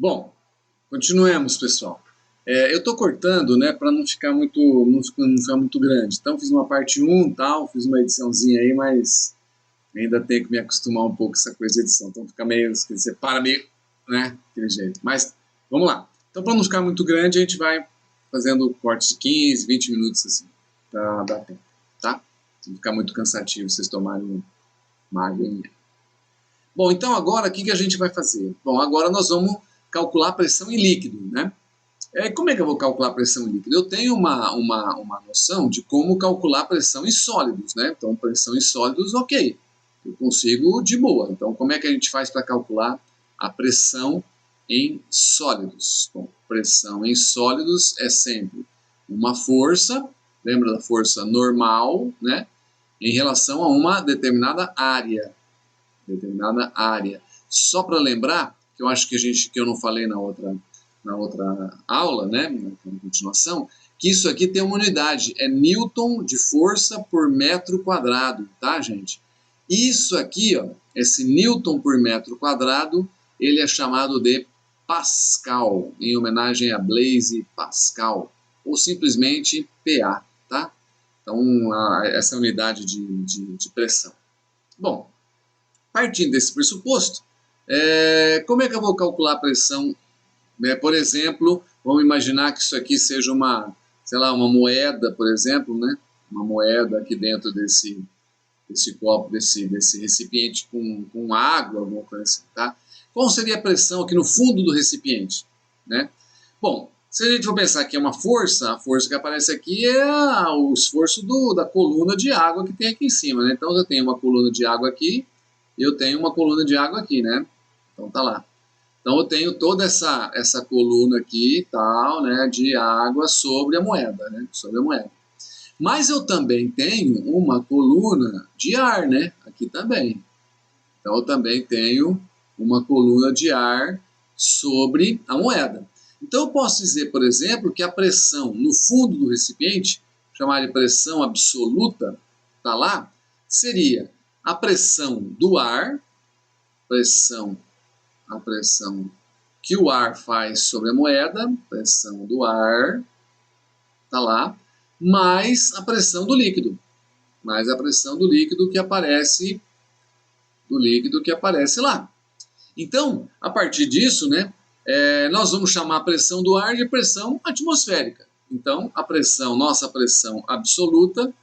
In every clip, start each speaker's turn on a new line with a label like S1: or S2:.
S1: Bom, continuemos, pessoal. Eu estou cortando, né, para não ficar muito, não ficar muito grande. Então fiz uma parte 1, tal, fiz uma ediçãozinha aí, mas ainda tenho que me acostumar um pouco com essa coisa de edição. Então fica meio, você para meio, né, daquele jeito. Mas vamos lá. Então para não ficar muito grande, a gente vai fazendo cortes de 15, 20 minutos assim, para dar tempo, tá? Não ficar muito cansativo vocês tomarem uma aguinha. Bom, então agora o que a gente vai fazer? Bom, agora nós vamos calcular a pressão em líquido, né? Como é que eu vou calcular a pressão em líquido? Eu tenho uma noção de como calcular a pressão em sólidos, né? Então, pressão em sólidos, ok. Eu consigo de boa. Então, como é que a gente faz para calcular a pressão em sólidos? Bom, pressão em sólidos é sempre uma força, lembra da força normal, né? Em relação a uma determinada área. Só para lembrar, que eu acho que eu não falei na outra aula, né, na continuação, que isso aqui tem uma unidade, é Newton de força por metro quadrado, tá, gente? Isso aqui, ó, esse Newton por metro quadrado, ele é chamado de Pascal, em homenagem a Blaise Pascal, ou simplesmente PA, tá? Então, essa é a unidade de pressão. Bom, partindo desse pressuposto, como é que eu vou calcular a pressão? Por exemplo, vamos imaginar que isso aqui seja sei lá, uma moeda, por exemplo, né? Uma moeda aqui dentro desse copo, desse recipiente com água, alguma coisa assim, tá? Qual seria a pressão aqui no fundo do recipiente, né? Bom, se a gente for pensar que é uma força, a força que aparece aqui é o esforço da coluna de água que tem aqui em cima, né? Então eu tenho uma coluna de água aqui, eu tenho uma coluna de água aqui, né? Então tá lá. Então eu tenho toda essa coluna aqui, tal, né, de água sobre a moeda, né? Sobre a moeda. Mas eu também tenho uma coluna de ar, né? Aqui também. Então eu também tenho uma coluna de ar sobre a moeda. Então eu posso dizer, por exemplo, que a pressão no fundo do recipiente, chamar de pressão absoluta, tá lá, seria a pressão do ar, a pressão que o ar faz sobre a moeda, pressão do ar, tá lá, mais a pressão do líquido, que aparece lá. Então, a partir disso, né, nós vamos chamar a pressão do ar de pressão atmosférica. Então, nossa pressão absoluta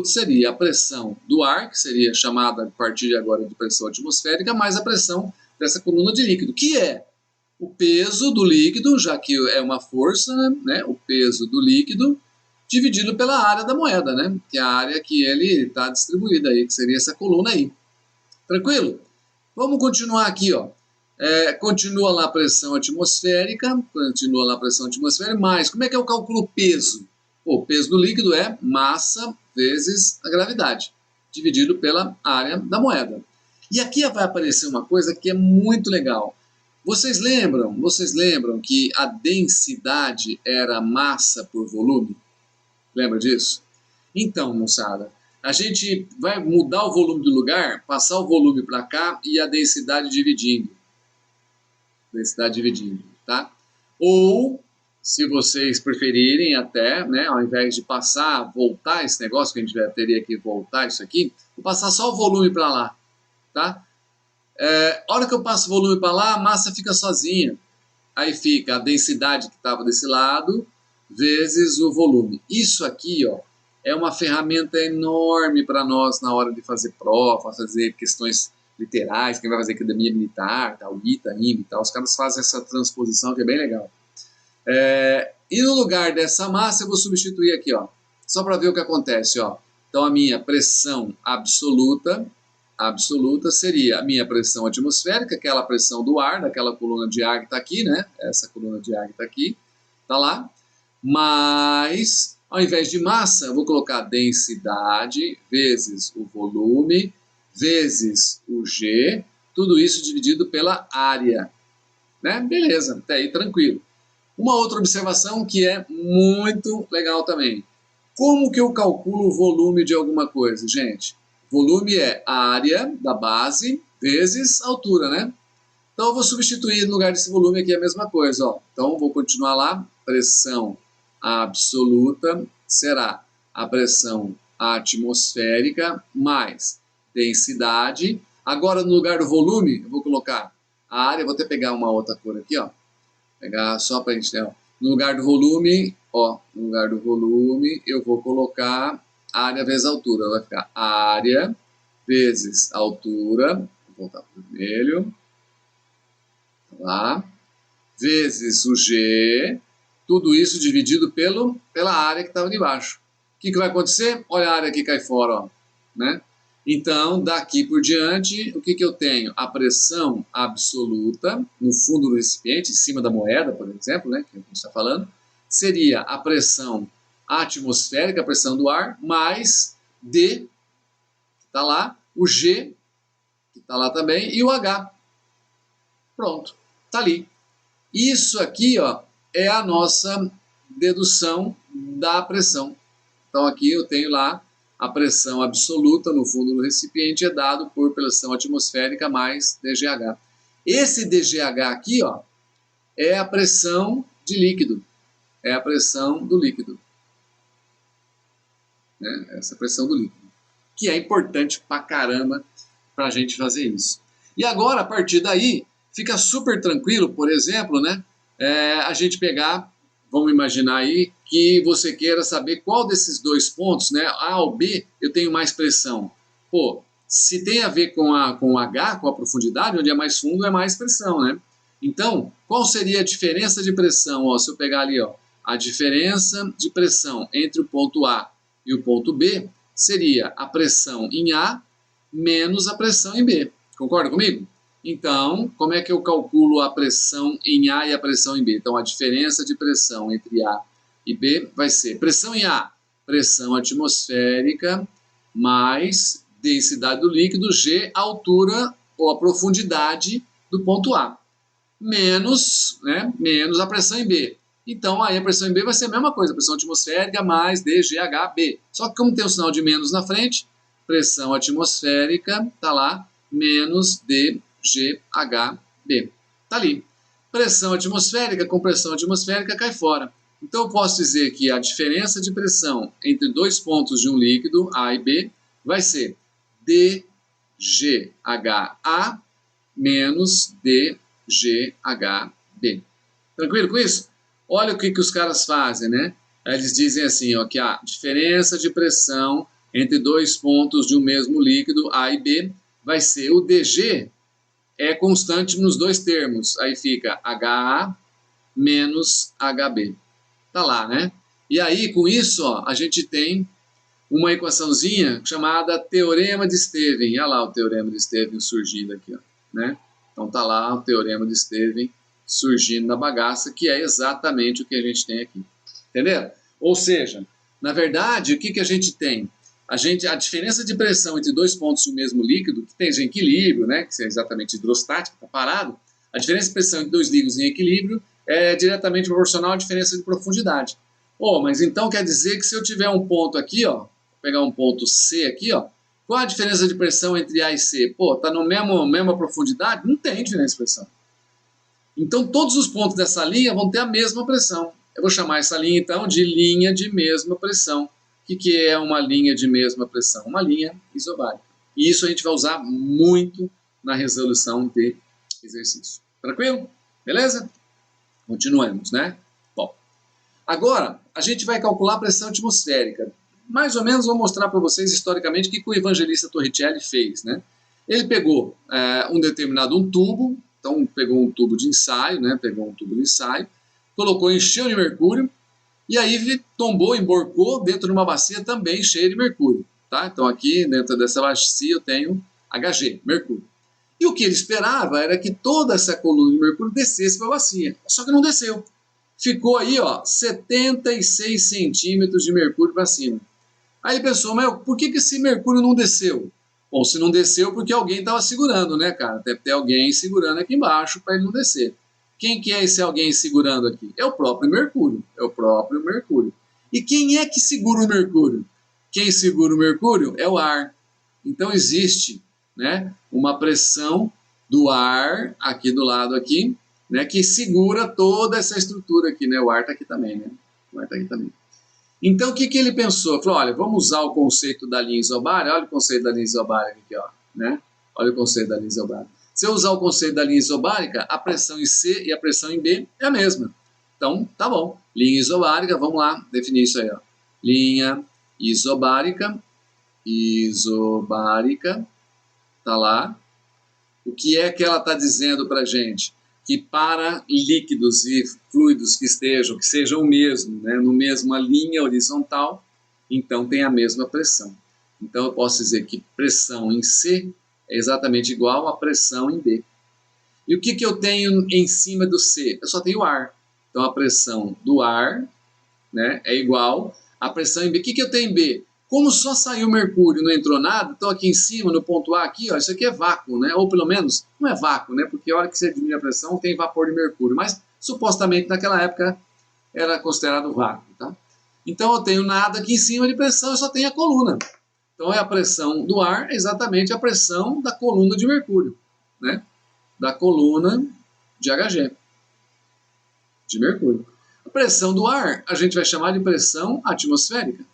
S1: seria a pressão do ar, que seria chamada a partir de agora de pressão atmosférica, mais a pressão dessa coluna de líquido, que é o peso do líquido, já que é uma força, né, o peso do líquido, dividido pela área da moeda, né, que é a área que ele está distribuída aí, que seria essa coluna aí. Tranquilo? Vamos continuar aqui, ó. Continua lá a pressão atmosférica, mas como é que eu calculo o peso? O peso do líquido é massa vezes a gravidade, dividido pela área da moeda. E aqui vai aparecer uma coisa que é muito legal. Vocês lembram que a densidade era massa por volume? Lembra disso? Então, moçada, a gente vai mudar o volume do lugar, passar o volume para cá e a densidade dividindo. Tá? Ou, se vocês preferirem até, né, ao invés de voltar esse negócio, que a gente teria que voltar isso aqui, vou passar só o volume para lá, tá? A hora que eu passo o volume para lá, a massa fica sozinha. Aí fica a densidade que estava desse lado, vezes o volume. Isso aqui, ó, é uma ferramenta enorme para nós na hora de fazer prova, fazer questões literais, quem vai fazer academia militar, tal, ITA, IME, tal, os caras fazem essa transposição que é bem legal. E no lugar dessa massa eu vou substituir aqui, ó, só para ver o que acontece, ó. Então a minha pressão absoluta seria a minha pressão atmosférica, aquela pressão do ar, daquela coluna de ar que está aqui, né? Essa coluna de ar que está aqui, está lá. Mas, ao invés de massa, eu vou colocar densidade vezes o volume, vezes o G, tudo isso dividido pela área. Né? Beleza, até aí tranquilo. Uma outra observação que é muito legal também. Como que eu calculo o volume de alguma coisa, gente? Volume é a área da base vezes a altura, né? Então eu vou substituir no lugar desse volume aqui a mesma coisa, ó. Então vou continuar lá, pressão absoluta será a pressão atmosférica mais densidade. Agora no lugar do volume, eu vou colocar a área, vou até pegar uma outra cor aqui, ó. Pegar só para a gente ter, ó. No lugar do volume, ó, no lugar do volume, eu vou colocar área vezes altura. Vai ficar área vezes altura, vou voltar para o vermelho, lá, vezes o G, tudo isso dividido pela área que estava ali embaixo. O que vai acontecer? Olha a área que cai fora, ó, né? Então, daqui por diante, o que eu tenho? A pressão absoluta no fundo do recipiente, em cima da moeda, por exemplo, né, que a gente está falando, seria a pressão atmosférica, a pressão do ar, mais D, que está lá, o G, que está lá também, e o H. Pronto, está ali. Isso aqui, ó, é a nossa dedução da pressão. Então, aqui eu tenho lá a pressão absoluta no fundo do recipiente é dado por pressão atmosférica mais DGH. Esse DGH aqui, ó, é a pressão de líquido. É a pressão do líquido. Né? Essa pressão do líquido. Que é importante pra caramba pra gente fazer isso. E agora, a partir daí, fica super tranquilo, por exemplo, né? A gente pegar, vamos imaginar aí, que você queira saber qual desses dois pontos, né, A ou B, eu tenho mais pressão. Pô, se tem a ver com o H, com a profundidade, onde é mais fundo, é mais pressão, né? Então, qual seria a diferença de pressão? Ó, se eu pegar ali, ó, a diferença de pressão entre o ponto A e o ponto B seria a pressão em A menos a pressão em B. Concorda comigo? Então, como é que eu calculo a pressão em A e a pressão em B? Então, a diferença de pressão entre A e B vai ser pressão em A, pressão atmosférica, mais densidade do líquido, G, a altura ou a profundidade do ponto A, menos a pressão em B. Então, aí a pressão em B vai ser a mesma coisa, pressão atmosférica mais DGHB. Só que como tem um sinal de menos na frente, pressão atmosférica, está lá, menos DGHB. Está ali. Pressão atmosférica com pressão atmosférica cai fora. Então eu posso dizer que a diferença de pressão entre dois pontos de um líquido, A e B, vai ser DGHA menos DGHB. Tranquilo com isso? Olha o que os caras fazem, né? Eles dizem assim, ó, que a diferença de pressão entre dois pontos de um mesmo líquido, A e B, vai ser o DG, é constante nos dois termos. Aí fica HA menos HB. Tá lá, né? E aí, com isso, ó, a gente tem uma equaçãozinha chamada Teorema de Stevens. Olha lá o Teorema de Stevens surgindo aqui, ó, né? Então tá lá o Teorema de Stevens surgindo na bagaça, que é exatamente o que a gente tem aqui. Entendeu? Ou seja, na verdade, o que a gente tem? A diferença de pressão entre dois pontos do mesmo líquido, que tem equilíbrio, né, que é exatamente hidrostático, está parado, a diferença de pressão entre dois líquidos em equilíbrio é diretamente proporcional à diferença de profundidade. Oh, mas então quer dizer que se eu tiver um ponto aqui, ó, vou pegar um ponto C aqui, ó, qual a diferença de pressão entre A e C? Pô, tá no mesma profundidade? Não tem diferença de pressão. Então todos os pontos dessa linha vão ter a mesma pressão. Eu vou chamar essa linha então de linha de mesma pressão. O que é uma linha de mesma pressão? Uma linha isobárica. E isso a gente vai usar muito na resolução de exercício. Tranquilo? Beleza? Continuamos, né? Bom, agora a gente vai calcular a pressão atmosférica. Mais ou menos vou mostrar para vocês historicamente o que o evangelista Torricelli fez, né? Ele pegou um tubo, então pegou um tubo de ensaio, né? Pegou um tubo de ensaio, colocou, encheu de mercúrio, e aí tombou, emborcou dentro de uma bacia também cheia de mercúrio. Tá? Então aqui dentro dessa bacia eu tenho Hg, mercúrio. E o que ele esperava era que toda essa coluna de mercúrio descesse para a bacia. Só que não desceu. Ficou aí, ó, 76 centímetros de mercúrio para cima. Aí ele pensou, mas por que esse mercúrio não desceu? Bom, se não desceu, porque alguém estava segurando, né, cara? Deve ter alguém segurando aqui embaixo para ele não descer. Quem que é esse alguém segurando aqui? É o próprio Mercúrio. É o próprio Mercúrio. E quem é que segura o Mercúrio? Quem segura o Mercúrio é o ar. Então existe, né, uma pressão do ar, aqui do lado aqui, né, que segura toda essa estrutura aqui, né? O ar está aqui também, né? O ar está aqui também. Então, o que ele pensou? Ele falou, olha, vamos usar o conceito da linha isobárica. Olha o conceito da linha isobárica aqui, ó, né? Olha o conceito da linha isobárica. Se eu usar o conceito da linha isobárica, a pressão em C e a pressão em B é a mesma. Então, tá bom. Linha isobárica, vamos lá, definir isso aí, ó. Linha isobárica, tá lá. O que é que ela está dizendo para a gente? Que para líquidos e fluidos que sejam o mesmo, né, no mesma linha horizontal, então tem a mesma pressão. Então eu posso dizer que pressão em C é exatamente igual a pressão em B. E o que eu tenho em cima do C? Eu só tenho ar. Então a pressão do ar, né, é igual à pressão em B. O que eu tenho em B? Como só saiu mercúrio e não entrou nada, então aqui em cima, no ponto A, aqui, ó, isso aqui é vácuo, né? Ou pelo menos, não é vácuo, né? Porque a hora que você diminui a pressão, tem vapor de mercúrio. Mas, supostamente, naquela época, era considerado vácuo, tá? Então, eu tenho nada aqui em cima de pressão, eu só tenho a coluna. Então, é a pressão do ar, é exatamente a pressão da coluna de mercúrio, né? Da coluna de Hg, de mercúrio. A pressão do ar, a gente vai chamar de pressão atmosférica.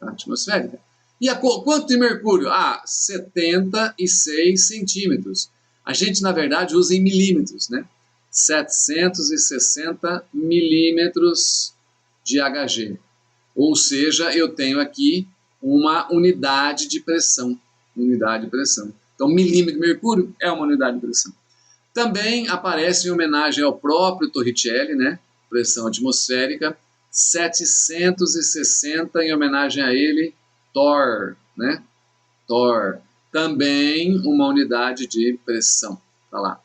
S1: Atmosférica. E quanto de mercúrio? 76 centímetros. A gente, na verdade, usa em milímetros, né? 760 milímetros de Hg. Ou seja, eu tenho aqui uma unidade de pressão. Unidade de pressão. Então, milímetro de mercúrio é uma unidade de pressão. Também aparece em homenagem ao próprio Torricelli, né? Pressão atmosférica. 760 em homenagem a ele, Thor, né? Thor, também uma unidade de pressão, tá lá,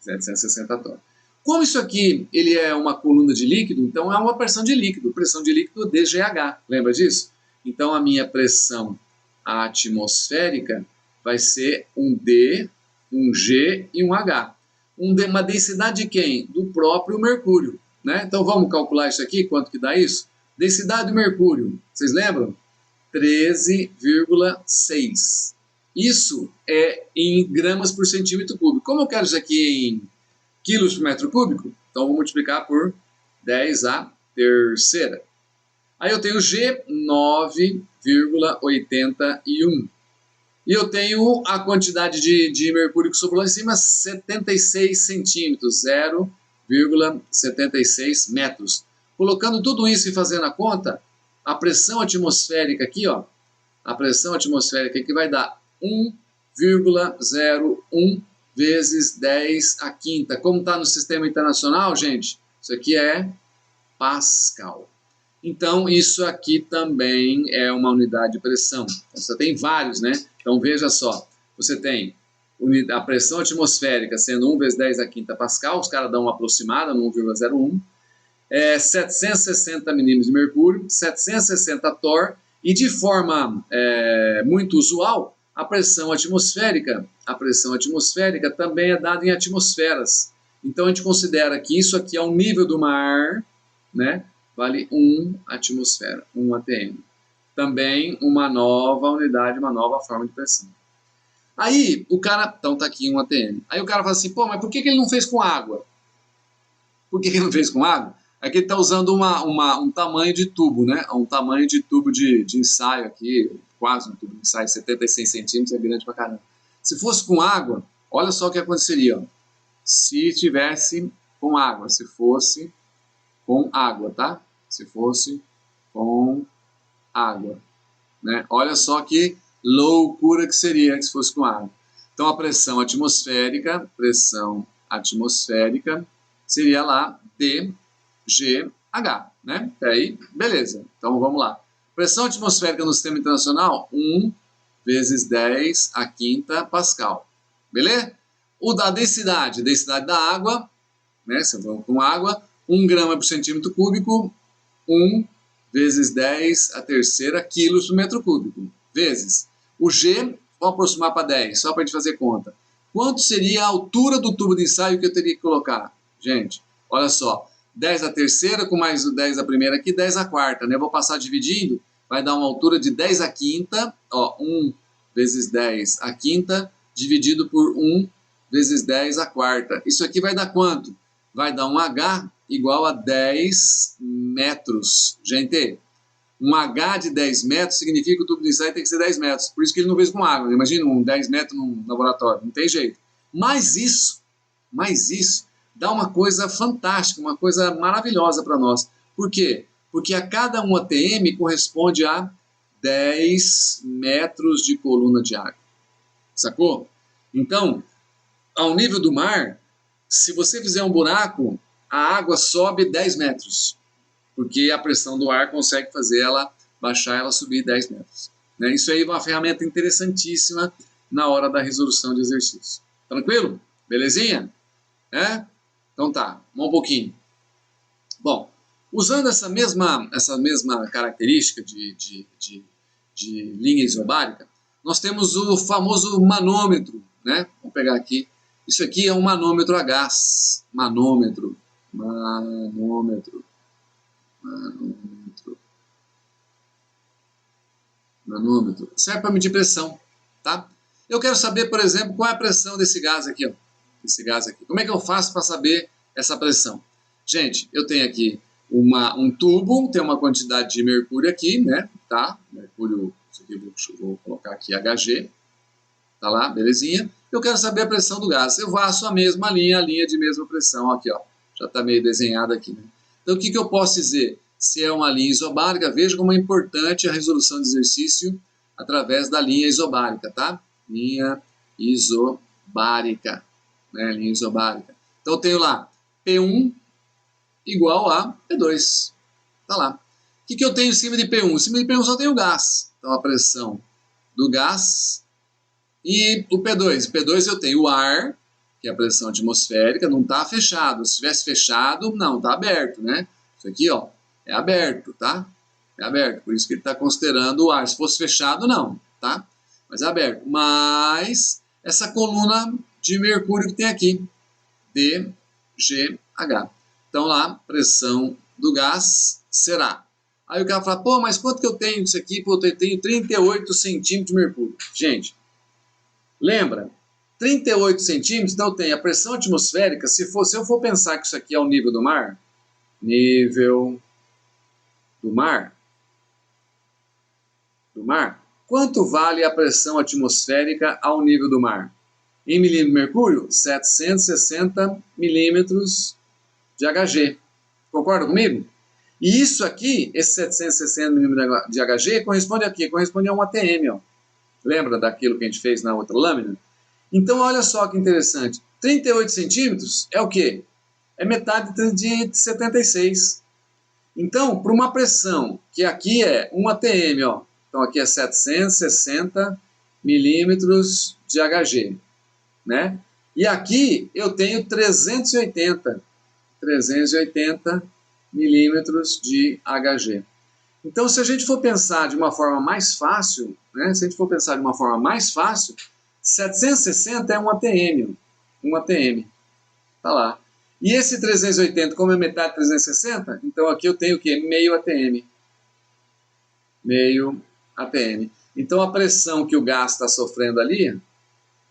S1: 760 Thor. Como isso aqui ele é uma coluna de líquido, então é uma pressão de líquido DGH, lembra disso? Então a minha pressão atmosférica vai ser um D, um G e um H. Uma densidade de quem? Do próprio mercúrio. Né? Então vamos calcular isso aqui, quanto que dá isso? Densidade do mercúrio, vocês lembram? 13,6. Isso é em gramas por centímetro cúbico. Como eu quero isso aqui em quilos por metro cúbico, então vou multiplicar por 10 a terceira. Aí eu tenho G, 9,81. E eu tenho a quantidade de mercúrio que sobrou lá em cima, 76 centímetros, 0,76 metros. Colocando tudo isso e fazendo a conta, a pressão atmosférica aqui, ó, a pressão atmosférica aqui vai dar 1,01 vezes 10 a quinta. Como está no sistema internacional, gente? Isso aqui é Pascal. Então, isso aqui também é uma unidade de pressão. Então, você tem vários, né? Então, veja só. Você tem a pressão atmosférica sendo 1 vezes 10 a quinta Pascal. Os caras dão uma aproximada no 1,01. 760 milímetros de mercúrio, 760 Thor. E de forma muito usual, a pressão atmosférica também é dada em atmosferas. Então, a gente considera que isso aqui é o nível do mar, né? Vale 1 atmosfera, 1 atm. Também uma nova unidade, uma nova forma de pressão. Aí o cara, então tá aqui 1 atm. Aí o cara fala assim, pô, mas por que ele não fez com água? Por que ele não fez com água? É que ele está usando um tamanho de tubo, né? Um tamanho de tubo de ensaio aqui, quase um tubo de ensaio, 76 centímetros, é grande pra caramba. Se fosse com água, olha só o que aconteceria, ó. Se tivesse com água, se fosse com água, tá? Se fosse com água, né? Olha só que loucura que seria se fosse com água. Então a pressão atmosférica seria lá DGH, né? Até aí, beleza. Então vamos lá. Pressão atmosférica no sistema internacional, 1 vezes 10 a quinta Pascal. Beleza? O da densidade da água, né? Se vamos com água, 1 grama por centímetro cúbico, 1 vezes 10 a terceira quilos por metro cúbico. Vezes. O G, vamos aproximar para 10, só para a gente fazer conta. Quanto seria a altura do tubo de ensaio que eu teria que colocar? Gente, olha só. 10 a terceira com mais o 10 a primeira aqui, 10 a quarta, né? Eu vou passar dividindo, vai dar uma altura de 10 a quinta, ó, 1 vezes 10 a quinta, dividido por 1 vezes 10 à quarta. Isso aqui vai dar quanto? Vai dar um H igual a 10 metros. Gente, um H de 10 metros significa que o tubo de ensaio tem que ser 10 metros. Por isso que ele não fez com água. Imagina um 10 metros num laboratório. Não tem jeito. Mas isso dá uma coisa fantástica, uma coisa maravilhosa para nós. Por quê? Porque a cada 1 atm corresponde a 10 metros de coluna de água. Sacou? Então, ao nível do mar, se você fizer um buraco, a água sobe 10 metros. Porque a pressão do ar consegue fazer ela baixar, ela subir 10 metros. Né? Isso aí é uma ferramenta interessantíssima na hora da resolução de exercício. Tranquilo? Belezinha? É? Então tá, vamos um pouquinho. Bom, usando essa mesma característica de linha isobárica, nós temos o famoso manômetro, né? Vamos pegar aqui. Isso aqui é um manômetro a gás. Manômetro. Serve para medir pressão, tá? Eu quero saber, por exemplo, qual é a pressão desse gás aqui, ó. Esse gás aqui. Como é que eu faço para saber essa pressão? Gente, eu tenho aqui um tubo, tem uma quantidade de mercúrio aqui, né? Tá? Mercúrio, isso aqui vou colocar aqui Hg. Tá lá, belezinha. Eu quero saber a pressão do gás. Eu faço a mesma linha, a linha de mesma pressão aqui, ó. Já está meio desenhada aqui, né? Então, o que eu posso dizer? Se é uma linha isobárica, veja como é importante a resolução de exercício através da linha isobárica, tá? Linha isobárica, né? Linha isobárica. Então, eu tenho lá P1 igual a P2. Tá lá. O que eu tenho em cima de P1? Em cima de P1 só tem o gás. Então, a pressão do gás e o P2. P2 eu tenho o ar, que é a pressão atmosférica, não está fechado. Se tivesse fechado, não, está aberto, né? Isso aqui, ó, é aberto, tá? É aberto, por isso que ele está considerando o ar. Se fosse fechado, não, tá? Mas é aberto. Mas essa coluna de mercúrio que tem aqui, DGH. Então lá, pressão do gás será. Aí o cara fala, pô, mas quanto que eu tenho disso aqui? Pô, eu tenho 38 centímetros de mercúrio. Gente, lembra? 38 centímetros, então tem a pressão atmosférica. Se eu for pensar que isso aqui é o nível do mar, nível do mar, quanto vale a pressão atmosférica ao nível do mar? Em milímetro de mercúrio, 760 milímetros de Hg. Concorda comigo? E isso aqui, esse 760 milímetros de Hg, corresponde a quê? Corresponde a 1 atm, ó. Lembra daquilo que a gente fez na outra lâmina? Então, olha só que interessante. 38 centímetros é o quê? É metade de 76. Então, para uma pressão, que aqui é 1 atm, ó. Então, aqui é 760 milímetros de Hg, né? E aqui eu tenho 380 milímetros de Hg. Então, se a gente for pensar de uma forma mais fácil, né? 760 é 1 atm. 1 atm. Tá lá. E esse 380, como é metade de 360, então aqui eu tenho o quê? Meio atm. Meio atm. Então a pressão que o gás está sofrendo ali, é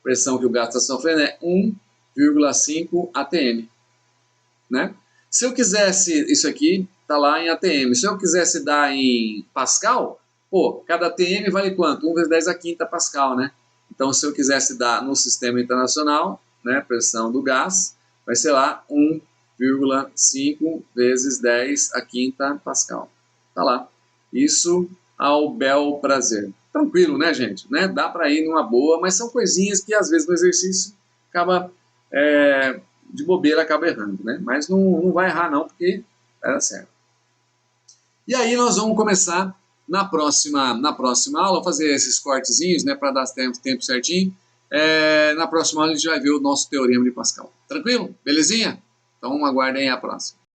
S1: 1,5 atm. Né? Se eu quisesse, isso aqui está lá em atm. Se eu quisesse dar em pascal, pô, cada atm vale quanto? 1 vezes 10 a quinta pascal, né? Então, se eu quisesse dar no sistema internacional, né, pressão do gás, vai ser lá 1,5 vezes 10 a quinta pascal. Tá lá. Isso ao bel prazer. Tranquilo, né, gente? Né? Dá para ir numa boa, mas são coisinhas que às vezes no exercício acaba de bobeira, acaba errando, né? Mas não vai errar não, porque era certo. E aí nós vamos começar na próxima aula, fazer esses cortezinhos, né, para dar tempo certinho. Na próxima aula a gente vai ver o nosso teorema de Pascal. Tranquilo? Belezinha? Então aguardem a próxima.